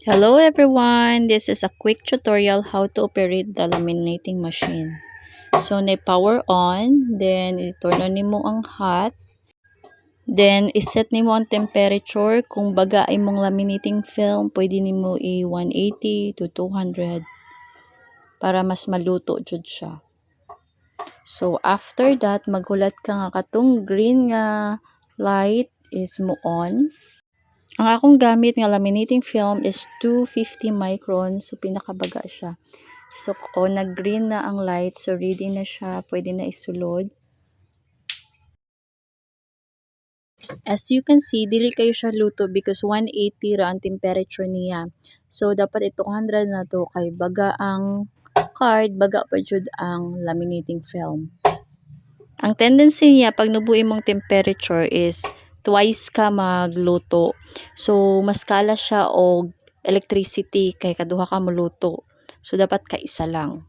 Hello everyone! This is a quick tutorial how to operate the laminating machine. So, na-power on, then i-turn on nimo ang hot, then iset nimo ang temperature. Kung baga imong laminating film, pwede nimo i-180 to 200 para mas maluto jud siya. So, after that, maghulat ka nga katong green nga light is mo on. Ang akong gamit nga laminating film is 250 microns. So, pinakabaga siya. So, nag-green na ang light. So, ready na siya. Pwede na isulod. As you can see, dili kayo siya luto because 180 ra ang temperature niya. So, dapat 200 na to kay baga ang card, baga pa jud ang laminating film. Ang tendency niya pag nubuin mong temperature is twice ka magluto. So, mas kala siya og electricity kay kaduha ka muluto. So, dapat ka isa lang.